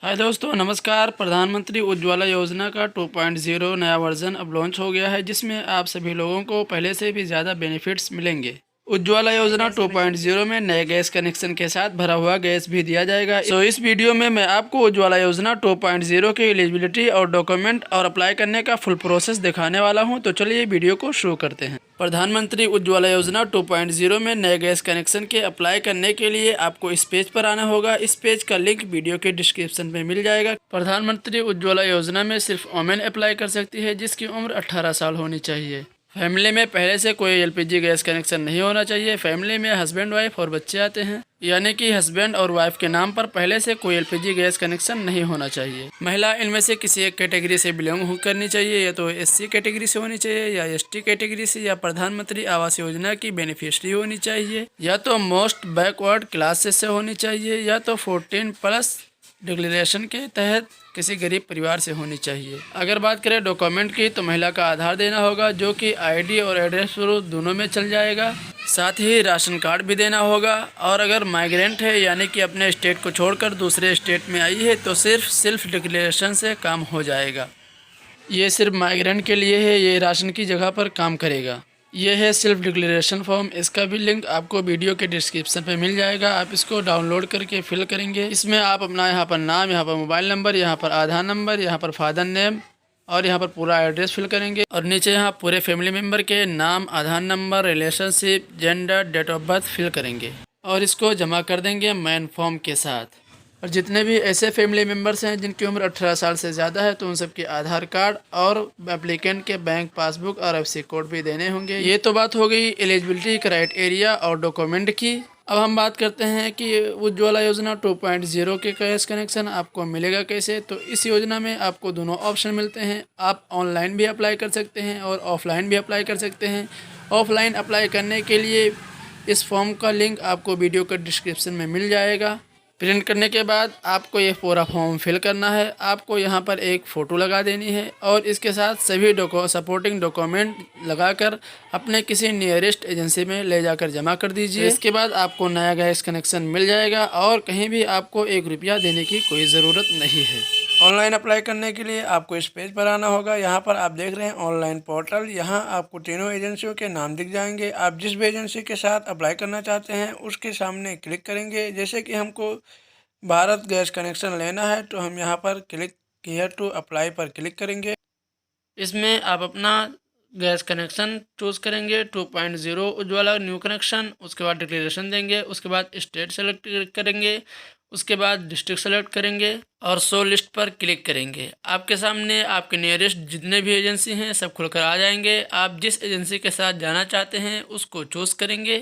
हाय दोस्तों, नमस्कार। प्रधानमंत्री उज्ज्वला योजना का 2.0 नया वर्जन अब लॉन्च हो गया है, जिसमें आप सभी लोगों को पहले से भी ज़्यादा बेनिफिट्स मिलेंगे। उज्ज्वला योजना 2.0 में नए गैस कनेक्शन के साथ भरा हुआ गैस भी दिया जाएगा। इस वीडियो में मैं आपको उज्ज्वला योजना 2.0 की एलिजिबिलिटी और डॉक्यूमेंट और अप्लाई करने का फुल प्रोसेस दिखाने वाला हूं। तो चलिए वीडियो को शुरू करते हैं। प्रधानमंत्री उज्ज्वला योजना 2.0 में नए गैस कनेक्शन के अप्लाई करने के लिए आपको इस पेज पर आना होगा। इस पेज का लिंक वीडियो के डिस्क्रिप्शन में मिल जाएगा। प्रधानमंत्री उज्ज्वला योजना में सिर्फ वुमेन अप्लाई कर सकती है जिसकी उम्र 18 साल होनी चाहिए। फैमिली में पहले से कोई एलपीजी गैस कनेक्शन नहीं होना चाहिए। फैमिली में हस्बैंड, वाइफ और बच्चे आते हैं, यानी कि हस्बैंड और वाइफ के नाम पर पहले से कोई एलपीजी गैस कनेक्शन नहीं होना चाहिए। महिला इनमें से किसी एक कैटेगरी से बिलोंग करनी चाहिए, या तो एससी कैटेगरी से होनी चाहिए, या एसटी कैटेगरी से, या प्रधानमंत्री आवास योजना की बेनिफिशियरी होनी चाहिए, या तो मोस्ट बैकवर्ड क्लासेस से होनी चाहिए, या तो 14+ डिक्लेरेशन के तहत किसी गरीब परिवार से होनी चाहिए। अगर बात करें डॉक्यूमेंट की, तो महिला का आधार देना होगा, जो कि आईडी और एड्रेस प्रूफ दोनों में चल जाएगा। साथ ही राशन कार्ड भी देना होगा। और अगर माइग्रेंट है, यानी कि अपने स्टेट को छोड़कर दूसरे स्टेट में आई है, तो सिर्फ सेल्फ डिक्लेरेशन से काम हो जाएगा। ये सिर्फ माइग्रेंट के लिए है, ये राशन की जगह पर काम करेगा। ये है सेल्फ डिक्लेरेशन फॉर्म। इसका भी लिंक आपको वीडियो के डिस्क्रिप्शन पे मिल जाएगा। आप इसको डाउनलोड करके फिल करेंगे। इसमें आप अपना यहाँ पर नाम, यहाँ पर मोबाइल नंबर, यहाँ पर आधार नंबर, यहाँ पर फादर नेम और यहाँ पर पूरा एड्रेस फिल करेंगे। और नीचे यहाँ पूरे फैमिली मेम्बर के नाम, Aadhaar number, relationship, gender, date of birth fill करेंगे और इसको जमा कर देंगे मैन फॉर्म के साथ। और जितने भी ऐसे फैमिली मेम्बर्स हैं जिनकी उम्र 18 साल से ज़्यादा है, तो उन सबके आधार कार्ड और एप्लीकेंट के बैंक पासबुक और एफसी कोड भी देने होंगे। ये तो बात हो गई एलिजिबिलिटी क्राइटेरिया और डॉक्यूमेंट की। अब हम बात करते हैं कि उज्ज्वला योजना 2.0 के गैस कनेक्शन आपको मिलेगा कैसे। तो इस योजना में आपको दोनों ऑप्शन मिलते हैं। आप ऑनलाइन भी अप्लाई कर सकते हैं और ऑफलाइन भी अप्लाई कर सकते हैं। ऑफलाइन अप्लाई करने के लिए इस फॉर्म का लिंक आपको वीडियो के डिस्क्रिप्शन में मिल जाएगा। प्रिंट करने के बाद आपको ये पूरा फॉर्म फिल करना है। आपको यहाँ पर एक फ़ोटो लगा देनी है और इसके साथ सभी सपोर्टिंग डॉक्यूमेंट लगाकर अपने किसी नियरेस्ट एजेंसी में ले जाकर जमा कर दीजिए। इसके बाद आपको नया गैस कनेक्शन मिल जाएगा और कहीं भी आपको 1 रुपया देने की कोई ज़रूरत नहीं है। ऑनलाइन अप्लाई करने के लिए आपको इस पेज पर आना होगा। यहाँ पर आप देख रहे हैं ऑनलाइन पोर्टल। यहाँ आपको तीनों एजेंसियों के नाम दिख जाएंगे। आप जिस भी एजेंसी के साथ अप्लाई करना चाहते हैं उसके सामने क्लिक करेंगे। जैसे कि हमको भारत गैस कनेक्शन लेना है, तो हम यहाँ पर क्लिक हियर टू अप्लाई पर क्लिक करेंगे। इसमें आप अपना गैस कनेक्शन चूज़ करेंगे 2.0 उज्ज्वला न्यू कनेक्शन। उसके बाद डिक्लेरेशन देंगे, उसके बाद स्टेट सेलेक्ट करेंगे, उसके बाद डिस्ट्रिक्ट सेलेक्ट करेंगे और शो लिस्ट पर क्लिक करेंगे। आपके सामने आपके नियरेस्ट जितने भी एजेंसी हैं सब खुलकर आ जाएंगे। आप जिस एजेंसी के साथ जाना चाहते हैं उसको चूज़ करेंगे,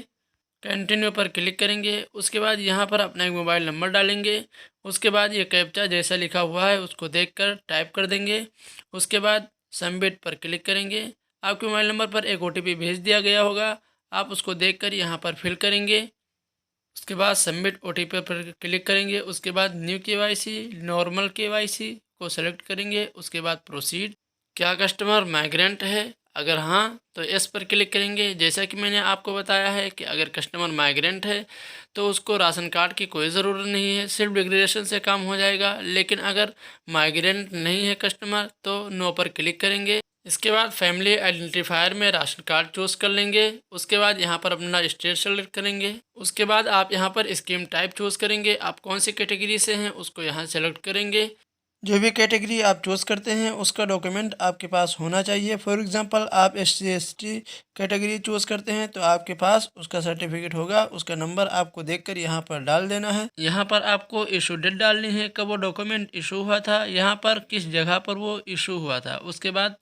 कंटिन्यू पर क्लिक करेंगे। उसके बाद यहाँ पर अपना एक मोबाइल नंबर डालेंगे। उसके बाद ये कैप्चा जैसा लिखा हुआ है उसको देखकर टाइप कर देंगे। उसके बाद सबमिट पर क्लिक करेंगे। आपके मोबाइल नंबर पर एक ओटीपी भेज दिया गया होगा, आप उसको देखकर यहाँ पर फिल करेंगे। उसके बाद सबमिट ओटीपी पर क्लिक करेंगे। उसके बाद न्यू केवाईसी, नॉर्मल केवाईसी को सेलेक्ट करेंगे। उसके बाद प्रोसीड। क्या कस्टमर माइग्रेंट है? अगर हाँ तो एस पर क्लिक करेंगे। जैसा कि मैंने आपको बताया है कि अगर कस्टमर माइग्रेंट है तो उसको राशन कार्ड की कोई ज़रूरत नहीं है, सिर्फ डिक्लेरेशन से काम हो जाएगा। लेकिन अगर माइग्रेंट नहीं है कस्टमर तो नो पर क्लिक करेंगे। इसके बाद फैमिली आइडेंटिफायर में राशन कार्ड चूज़ कर लेंगे। उसके बाद यहाँ पर अपना स्टेट सेलेक्ट करेंगे। उसके बाद आप यहाँ पर स्कीम टाइप चूज़ करेंगे। आप कौन सी कैटेगरी से हैं उसको यहाँ सेलेक्ट करेंगे। जो भी कैटेगरी आप चूज़ करते हैं उसका डॉक्यूमेंट आपके पास होना चाहिए। फॉर एग्जांपल आप SC ST कैटेगरी चूज़ करते हैं तो आपके पास उसका सर्टिफिकेट होगा, उसका नंबर आपको देखकर यहाँ पर डाल देना है। यहाँ पर आपको इशू डेट डालनी है, कब वो डॉक्यूमेंट इशू हुआ था, यहाँ पर किस जगह पर वो इशू हुआ था। उसके बाद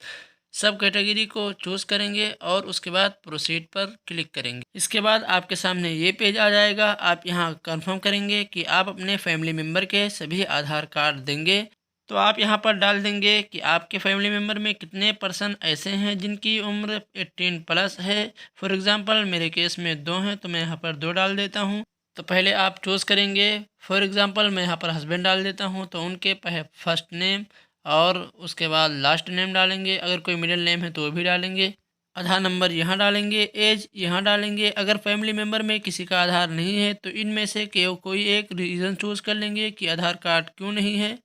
सब कैटेगरी को चूज़ करेंगे और उसके बाद प्रोसीड पर क्लिक करेंगे। इसके बाद आपके सामने ये पेज आ जाएगा। आप यहाँ कंफर्म करेंगे कि आप अपने फैमिली मेम्बर के सभी आधार कार्ड देंगे। तो आप यहाँ पर डाल देंगे कि आपके फैमिली मेम्बर में कितने पर्सन ऐसे हैं जिनकी उम्र 18+ है। फॉर एग्ज़ाम्पल मेरे केस में 2 हैं तो मैं यहाँ पर 2 डाल देता हूँ। तो पहले आप चूज़ करेंगे। फॉर एग्ज़ाम्पल मैं यहाँ पर हस्बैंड डाल देता हूँ, तो उनके फर्स्ट नेम और उसके बाद लास्ट नेम डालेंगे। अगर कोई मिडिल नेम है तो वो भी डालेंगे। आधार नंबर यहाँ डालेंगे, एज यहाँ डालेंगे। अगर फैमिली मेम्बर में किसी का आधार नहीं है तो इनमें से कोई एक रीज़न चूज़ कर लेंगे कि आधार कार्ड क्यों नहीं है।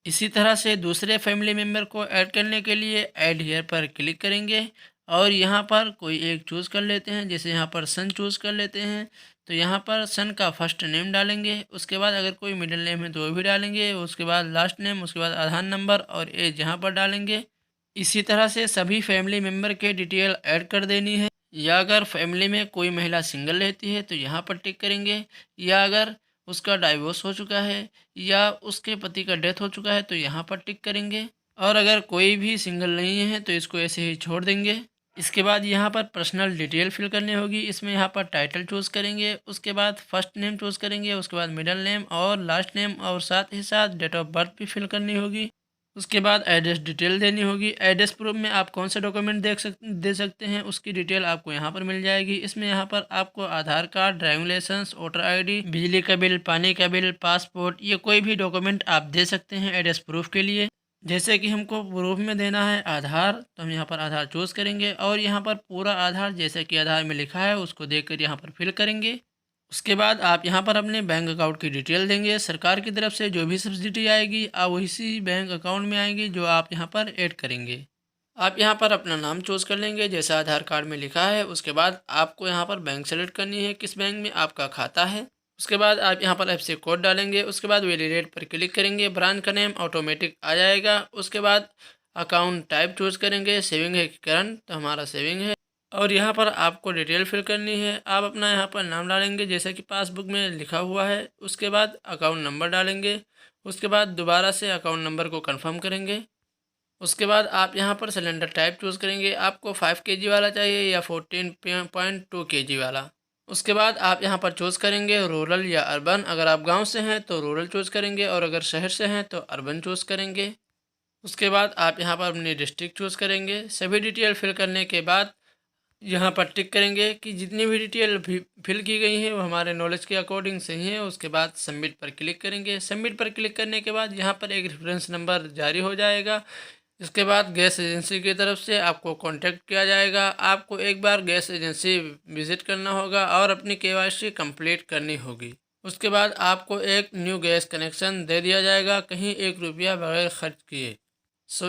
इसी तरह से दूसरे फैमिली मेम्बर को ऐड करने के लिए ऐड हियर पर क्लिक करेंगे और यहाँ पर कोई एक चूज़ कर लेते हैं। जैसे यहाँ पर सन चूज़ कर लेते हैं, तो यहाँ पर सन का फर्स्ट नेम डालेंगे। उसके बाद अगर कोई मिडिल नेम है तो वो भी डालेंगे। उसके बाद लास्ट नेम, उसके बाद आधार नंबर और एज यहाँ पर डालेंगे। इसी तरह से सभी फैमिली मेम्बर के डिटेल ऐड कर देनी है। या अगर फैमिली में कोई महिला सिंगल रहती है तो यहाँ पर टिक करेंगे। या अगर उसका डाइवोर्स हो चुका है या उसके पति का डेथ हो चुका है तो यहाँ पर टिक करेंगे। और अगर कोई भी सिंगल नहीं है तो इसको ऐसे ही छोड़ देंगे। इसके बाद यहाँ पर पर्सनल डिटेल फिल करनी होगी। इसमें यहाँ पर टाइटल चूज़ करेंगे, उसके बाद फर्स्ट नेम चूज़ करेंगे, उसके बाद मिडिल नेम और लास्ट नेम और साथ ही साथ डेट ऑफ बर्थ भी फिल करनी होगी। उसके बाद एड्रेस डिटेल देनी होगी। एड्रेस प्रूफ में आप कौन से डॉक्यूमेंट दे सकते हैं उसकी डिटेल आपको यहाँ पर मिल जाएगी। इसमें यहाँ पर आपको Aadhaar card, driving licence, voter ID, बिजली का बिल, पानी का बिल, पासपोर्ट, ये कोई भी डॉक्यूमेंट आप दे सकते हैं एड्रेस प्रूफ के लिए। जैसे कि हमको प्रूफ में देना है आधार, तो हम यहाँ पर आधार चूज़ करेंगे और यहाँ पर पूरा आधार जैसे कि आधार में लिखा है उसको देकर यहाँ पर फिल करेंगे। उसके बाद आप यहाँ पर अपने बैंक अकाउंट की डिटेल देंगे। सरकार की तरफ से जो भी सब्सिडी आएगी आप उसी बैंक अकाउंट में आएगी जो आप यहाँ पर ऐड करेंगे। आप यहाँ पर अपना नाम चूज़ कर लेंगे जैसा आधार कार्ड में लिखा है। उसके बाद आपको यहाँ पर बैंक सेलेक्ट करनी है, किस बैंक में आपका खाता है। उसके बाद आप यहाँ पर एफसी कोड डालेंगे। उसके बाद वैलिडेट पर क्लिक करेंगे। ब्रांच का नेम ऑटोमेटिक आ जाएगा। उसके बाद अकाउंट टाइप चूज़ करेंगे। सेविंग है कि करंट, तो हमारा सेविंग है। और यहाँ पर आपको डिटेल फिल करनी है। आप अपना यहाँ पर नाम डालेंगे जैसा कि पासबुक में लिखा हुआ है। उसके बाद अकाउंट नंबर डालेंगे। उसके बाद दोबारा से अकाउंट नंबर को कंफर्म करेंगे। उसके बाद आप यहाँ पर सिलेंडर टाइप चूज़ करेंगे। आपको 5 केजी वाला चाहिए या 14.2 केजी वाला। उसके बाद आप यहाँ पर चूज़ करेंगे रूरल या अर्बन। अगर आप गांव से हैं तो रूरल चूज़ करेंगे और अगर शहर से हैं तो अर्बन चूज़ करेंगे। उसके बाद आप यहाँ पर अपनी डिस्ट्रिक्ट चूज़ करेंगे। सभी डिटेल फिल करने के बाद यहाँ पर टिक करेंगे कि जितनी भी डिटेल फिल की गई हैं वो हमारे नॉलेज के अकॉर्डिंग सही है। उसके बाद सबमिट पर क्लिक करेंगे। सबमिट पर क्लिक करने के बाद यहाँ पर एक रेफरेंस नंबर जारी हो जाएगा। इसके बाद गैस एजेंसी की तरफ से आपको कांटेक्ट किया जाएगा। आपको एक बार गैस एजेंसी विज़िट करना होगा और अपनी केवाईसी कंप्लीट करनी होगी। उसके बाद आपको एक न्यू गैस कनेक्शन दे दिया जाएगा, कहीं 1 रुपया बगैर खर्च किए।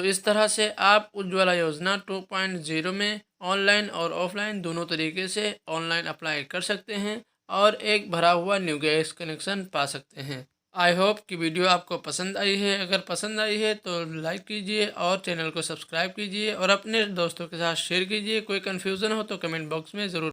इस तरह से आप उज्ज्वला योजना 2.0 में ऑनलाइन और ऑफलाइन दोनों तरीके से ऑनलाइन अप्लाई कर सकते हैं और एक भरा हुआ न्यू गैस कनेक्शन पा सकते हैं। आई होप कि वीडियो आपको पसंद आई है। अगर पसंद आई है तो लाइक कीजिए और चैनल को सब्सक्राइब कीजिए और अपने दोस्तों के साथ शेयर कीजिए। कोई कन्फ्यूज़न हो तो कमेंट बॉक्स में ज़रूर